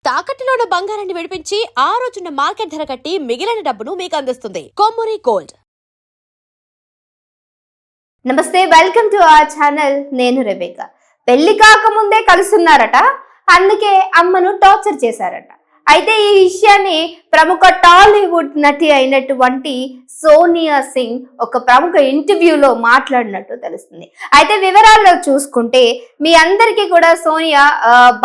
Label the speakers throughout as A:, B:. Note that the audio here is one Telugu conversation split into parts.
A: తాకట్టులో ఉన్న బంగారాన్ని విడిపించి ఆ రోజున్న మార్కెట్ ధర కట్టి మిగిలిన డబ్బును మీకు అందిస్తుంది కొమ్మూరి గోల్డ్.
B: నమస్తే, వెల్కమ్ టు అవర్ ఛానల్. నేను రెబేకా. పెళ్లి కాకముందే కలుస్తున్నారట, అందుకే అమ్మను టార్చర్ చేశారట. అయితే ఈ విషయాన్ని ప్రముఖ టాలీవుడ్ నటి అయినటువంటి సోనియా సింగ్ ఒక ప్రముఖ ఇంటర్వ్యూలో మాట్లాడినట్టు తెలుస్తుంది. అయితే వివరాల్లో చూసుకుంటే మీ అందరికీ కూడా సోనియా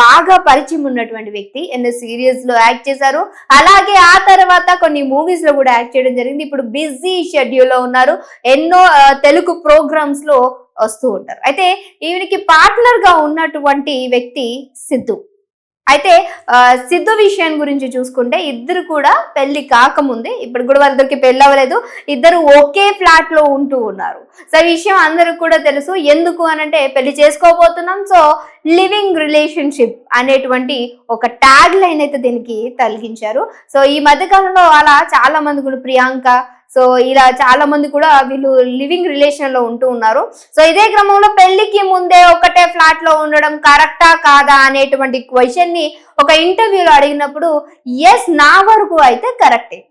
B: బాగా పరిచయం ఉన్నటువంటి వ్యక్తి. ఎన్నో సీరియల్స్ లో యాక్ట్ చేశారు, అలాగే ఆ తర్వాత కొన్ని మూవీస్ లో కూడా యాక్ట్ చేయడం జరిగింది. ఇప్పుడు బిజీ షెడ్యూల్ లో ఉన్నారు, ఎన్నో తెలుగు ప్రోగ్రామ్స్ లో వస్తూ ఉంటారు. అయితే ఈవిడికి పార్ట్నర్ గా ఉన్నటువంటి వ్యక్తి సిద్ధు. అయితే సిద్ధు విషయం గురించి చూసుకుంటే ఇద్దరు కూడా పెళ్లి కాకముందే, ఇప్పుడు కూడా వాళ్ళిద్దరికి పెళ్లి అవ్వలేదు, ఇద్దరు ఒకే ఫ్లాట్ లో ఉంటూ ఉన్నారు. సో ఈ విషయం అందరికి కూడా తెలుసు. ఎందుకు అనంటే పెళ్లి చేసుకోబోతున్నాం, సో లివింగ్ రిలేషన్షిప్ అనేటువంటి ఒక ట్యాగ్ లైన్ అయితే దీనికి తొలగించారు. సో ఈ మధ్య కాలంలో అలా చాలా మంది కూడా, ప్రియాంక, సో ఇలా చాలా మంది కూడా వీళ్ళు లివింగ్ రిలేషన్ లో ఉంటూ ఉన్నారు. సో ఇదే క్రమంలో పెళ్లికి ముందే ఒకటే ఫ్లాట్ లో ఉండడం కరెక్టా కాదా అనేటువంటి క్వశ్చన్ ని ఒక ఇంటర్వ్యూలో అడిగినప్పుడు ఎస్, నా వరకు అయితే కరెక్టే.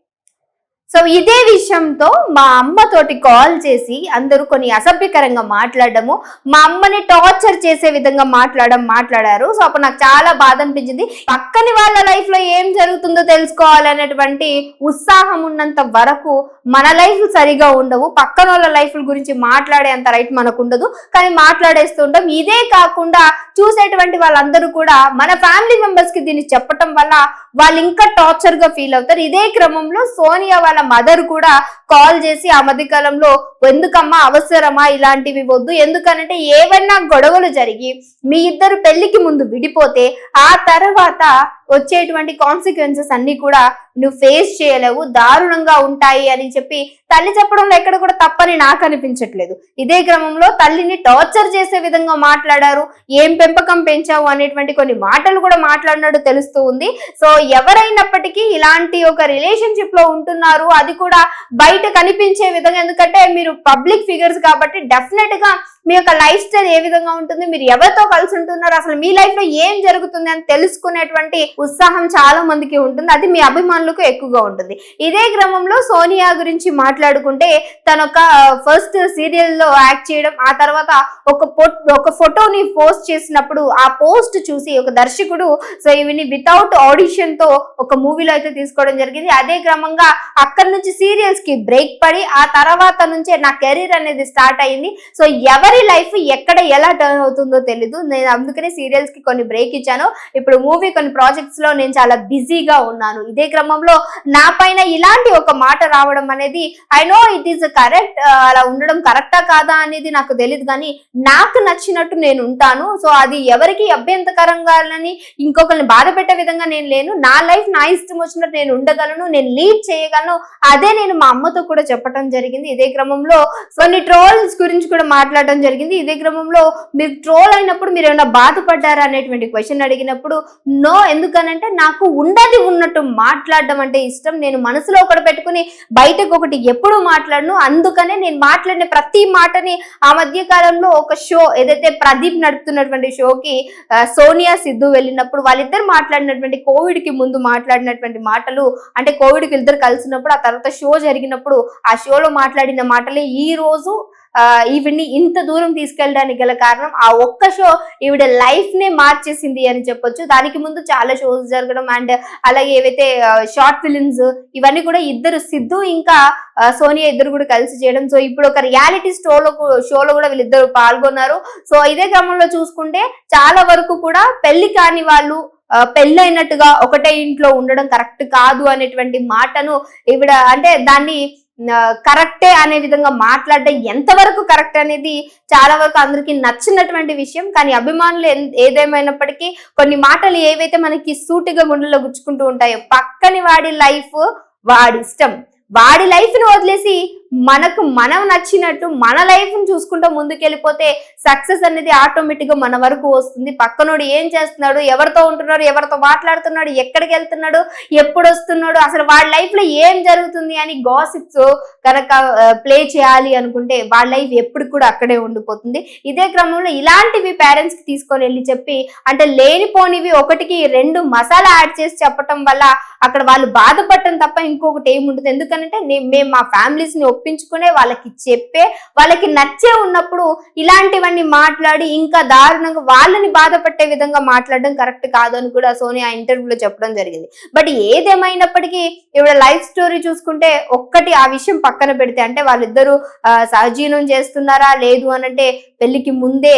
B: సో ఇదే విషయంతో మా అమ్మతోటి కాల్ చేసి అందరూ కొన్ని అసభ్యకరంగా మాట్లాడడము, మా అమ్మని టార్చర్ చేసే విధంగా మాట్లాడారు. సో అప్పుడు నాకు చాలా బాధ అనిపించింది. పక్కని వాళ్ళ లైఫ్ లో ఏం జరుగుతుందో తెలుసుకోవాలనేటువంటి ఉత్సాహం ఉన్నంత వరకు మన లైఫ్ సరిగా ఉండవు, పక్కన వాళ్ళ లైఫ్ గురించి మాట్లాడేంత రైట్ మనకు ఉండదు, కానీ మాట్లాడేస్తుంటాం. ఇదే కాకుండా చూసేటువంటి వాళ్ళందరూ కూడా మన ఫ్యామిలీ మెంబర్స్ కి దీన్ని చెప్పటం వల్ల వాళ్ళు ఇంకా టార్చర్ గా ఫీల్ అవుతారు. ఇదే క్రమంలో సోనియా వాళ్ళ మదర్ కూడా కాల్ చేసి ఆ మధ్య కాలంలో ఎందుకమ్మా అవసరమా ఇలాంటివి వద్దు, ఎందుకనంటే ఏవన్నా గొడవలు జరిగి మీ ఇద్దరు పెళ్లికి ముందు విడిపోతే ఆ తర్వాత వచ్చేటువంటి కాన్సిక్వెన్సెస్ అన్ని కూడా నువ్వు ఫేస్ చేయలేవు, దారుణంగా ఉంటాయి అని చెప్పి తల్లి చెప్పడంలో ఎక్కడ కూడా తప్పని నాకు అనిపించట్లేదు. ఇదే క్రమంలో తల్లిని టార్చర్ చేసే విధంగా మాట్లాడారు, ఏం పెంపకం పెంచావు అనేటువంటి కొన్ని మాటలు కూడా మాట్లాడినట్టు తెలుస్తూ ఉంది. సో ఎవరైనప్పటికీ ఇలాంటి ఒక రిలేషన్షిప్ లో ఉంటున్నారు, అది కూడా బయట కనిపించే విధంగా, ఎందుకంటే మీరు పబ్లిక్ ఫిగర్స్ కాబట్టి డెఫినెట్ గా మీ యొక్క లైఫ్ స్టైల్ ఏ విధంగా ఉంటుంది, మీరు ఎవరితో కలిసి ఉంటున్నారు, అసలు మీ లైఫ్ లో ఏం జరుగుతుంది అని తెలుసుకునేటువంటి ఉత్సాహం చాలా మందికి ఉంటుంది. అది మీ అభిమానులకు ఎక్కువగా ఉంటుంది. ఇదే క్రమంలో సోనియా గురించి మాట్లాడుకుంటే తను ఒక ఫస్ట్ సీరియల్ లో యాక్ట్ చేయడం, ఆ తర్వాత ఒక ఫోటోని పోస్ట్ చేసినప్పుడు ఆ పోస్ట్ చూసి ఒక దర్శకుడు సో ఇవిని వితౌట్ ఆడిషన్ తో ఒక మూవీలో అయితే తీసుకోవడం జరిగింది. అదే క్రమంగా అక్కడి నుంచి సీరియల్స్ కి బ్రేక్ పడి ఆ తర్వాత నుంచే నా కెరీర్ అనేది స్టార్ట్ అయింది. సో ఎవరి లైఫ్ ఎక్కడ ఎలా టర్న్ అవుతుందో తెలీదు, నేను అందుకనే సీరియల్స్ కి కొన్ని బ్రేక్ ఇచ్చాను. ఇప్పుడు మూవీ కొన్ని ప్రాజెక్ట్స్ లో నేను చాలా బిజీగా ఉన్నాను. ఇదే క్రమంలో నా పైన ఇలాంటి ఒక మాట రావడం అనేది I know it is correct, అలా ఉండడం కరెక్టా కాదా అనేది నాకు తెలియదు, కానీ నాకు నచ్చినట్టు నేను ఉంటాను. సో అది ఎవరికి అభ్యంతకరంగాని ఇంకొకరిని బాధ పెట్టే విధంగా నేను లేను. నా లైఫ్ నా ఇష్టం వచ్చినట్టు నేను ఉండగలను, నేను లీడ్ చేయగలను. అదే నేను మా అమ్మతో కూడా చెప్పడం జరిగింది. ఇదే క్రమంలో కొన్ని ట్రోల్స్ గురించి కూడా మాట్లాడడం జరిగింది. ఇదే క్రమంలో మీరు ట్రోల్ అయినప్పుడు మీరు ఏమైనా బాధపడ్డారా అనేటువంటి క్వశ్చన్ అడిగినప్పుడు నో, ఎందుకనంటే నాకు ఉండది ఉన్నట్టు మాట్లాడడం అంటే ఇష్టం. నేను మనసులో ఒకటి పెట్టుకుని బయటకు ఒకటి ఎప్పుడు మాట్లాడను. అందుకనే నేను మాట్లాడిన ప్రతి మాటని ఆ మధ్య కాలంలో ఒక షో ఏదైతే ప్రదీప్ నడుపుతున్నటువంటి షోకి సోనియా సిద్ధు వెళ్ళినప్పుడు వాళ్ళిద్దరు మాట్లాడినటువంటి కోవిడ్ కి ముందు మాట్లాడినటువంటి మాటలు, అంటే కోవిడ్ కి ఇద్దరు కలిసినప్పుడు ఆ తర్వాత షో జరిగినప్పుడు ఆ షోలో మాట్లాడిన మాటలే ఈ రోజు ఈవిడ్ని ఇంత దూరం తీసుకెళ్ళడానికి గల కారణం. ఆ ఒక్క షో ఈవిడ లైఫ్ నే మార్చేసింది అని చెప్పొచ్చు. దానికి ముందు చాలా షోస్ జరగడం అండ్ అలాగే ఏవైతే షార్ట్ ఫిలిమ్స్ ఇవన్నీ కూడా ఇద్దరు సిద్ధు ఇంకా సోనియా ఇద్దరు కూడా కలిసి చేయడం. సో ఇప్పుడు ఒక రియాలిటీ షోలో కూడా వీళ్ళిద్దరు పాల్గొన్నారు. సో ఇదే క్రమంలో చూసుకుంటే చాలా వరకు కూడా పెళ్లి కాని వాళ్ళు పెళ్ళైనట్టుగా ఒకటే ఇంట్లో ఉండడం కరెక్ట్ కాదు అనేటువంటి మాటను ఈవిడ, అంటే దాన్ని కరెక్టే అనే విధంగా మాట్లాడడం ఎంతవరకు కరెక్ట్ అనేది చాలా వరకు అందరికి నచ్చినటువంటి విషయం. కానీ అభిమానులు ఏదేమైనప్పటికీ కొన్ని మాటలు ఏవైతే మనకి సూటిగా గుండెల్లో గుచ్చుకుంటూ ఉంటాయో, పక్కని వాడి లైఫ్ వాడి ఇష్టం, వాడి లైఫ్ ని వదిలేసి మనం నచ్చినట్టు మన లైఫ్ ని చూసుకుంటూ ముందుకెళ్ళిపోతే సక్సెస్ అనేది ఆటోమేటిక్ గా మన వరకు వస్తుంది. పక్కనోడు ఏం చేస్తున్నాడు, ఎవరితో ఉంటున్నాడు, ఎవరితో మాట్లాడుతున్నాడు, ఎక్కడికి వెళ్తున్నాడు, ఎప్పుడు వస్తున్నాడు, అసలు వాళ్ళ లైఫ్ లో ఏం జరుగుతుంది అని గాసిప్స్ కనుక ప్లే చేయాలి అనుకుంటే వాళ్ళ లైఫ్ ఎప్పుడు కూడా అక్కడే ఉండిపోతుంది. ఇదే క్రమంలో ఇలాంటివి పేరెంట్స్ కి తీసుకొని వెళ్ళి చెప్పి అంటే లేనిపోనివి ఒకటికి రెండు మసాలా యాడ్ చేసి చెప్పటం వల్ల అక్కడ వాళ్ళు బాధపడటం తప్ప ఇంకొకటి ఏముండదు. ఎందుకంటే మేము మా ఫ్యామిలీస్ ని ఒప్పించుకునే వాళ్ళకి చెప్పే వాళ్ళకి నచ్చే ఉన్నప్పుడు ఇలాంటివన్నీ మాట్లాడి ఇంకా దారుణంగా వాళ్ళని బాధపట్టే విధంగా మాట్లాడడం కరెక్ట్ కాదు అని కూడా సోనియా ఇంటర్వ్యూలో చెప్పడం జరిగింది. బట్ ఏదేమైనప్పటికీ ఇవిడ లైఫ్ స్టోరీ చూసుకుంటే ఒక్కటి ఆ విషయం పక్కన పెడితే అంటే వాళ్ళిద్దరూ సహజీవనం చేస్తున్నారా లేదు అని అంటే పెళ్లికి ముందే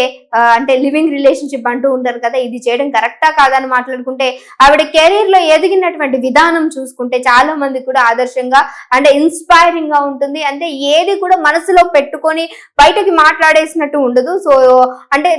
B: అంటే లివింగ్ రిలేషన్షిప్ అంటూ ఉంటారు కదా, ఇది చేయడం కరెక్టా కాదని మాట్లాడుకుంటే ఆవిడ కెరీర్ లో ఎదిగినటువంటి విధానం చూసుకుంటే చాలా మంది కూడా ఆదర్శంగా అంటే ఇన్స్పైరింగ్ గా ఉంటుంది. అంటే ఏది కూడా మనసులో పెట్టుకొని బయటకి మాట్లాడేసినట్టు ఉండదు. సో అంటే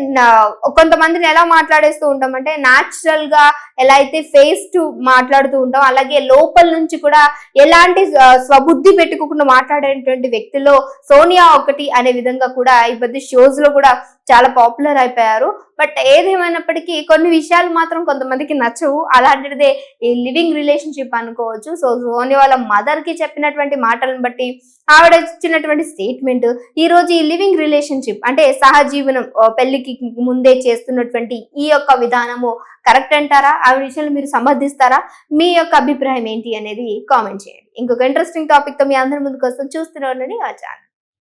B: కొంతమందిని ఎలా మాట్లాడేస్తూ ఉంటాం అంటే న్యాచురల్ గా ఎలా అయితే ఫేస్ టు మాట్లాడుతూ ఉంటాం అలాగే లోపల నుంచి కూడా ఎలాంటి స్వబుద్ధి పెట్టుకోకుండా మాట్లాడేటువంటి వ్యక్తుల్లో సోనియా ఒకటి అనే విధంగా కూడా ఈ మధ్య షోస్ లో కూడా చాలా పాపులర్ అయిపోయారు. బట్ ఏదేమైనప్పటికీ కొన్ని విషయాలు మాత్రం కొంతమందికి నచ్చవు. అలాంటిదే ఈ లివింగ్ రిలేషన్షిప్ అనుకోవచ్చు. సో సోనియా వాళ్ళ మదర్ కి చెప్పినటువంటి మాటలను బట్టి ఆవిడ ఇచ్చినటువంటి స్టేట్మెంట్ ఈ రోజు ఈ లివింగ్ రిలేషన్షిప్ అంటే సహజీవనం పెళ్లికి ముందే చేస్తున్నటువంటి ఈ యొక్క విధానము కరెక్ట్ అంటారా? ఆ విషయాలు మీరు సమర్థిస్తారా? మీ యొక్క అభిప్రాయం ఏంటి అనేది కామెంట్ చేయండి. ఇంకొక ఇంట్రెస్టింగ్ టాపిక్ తో మీ అందరి ముందుకు వస్తాం. చూస్తూనే ఉండండి ఆ ఛానల్.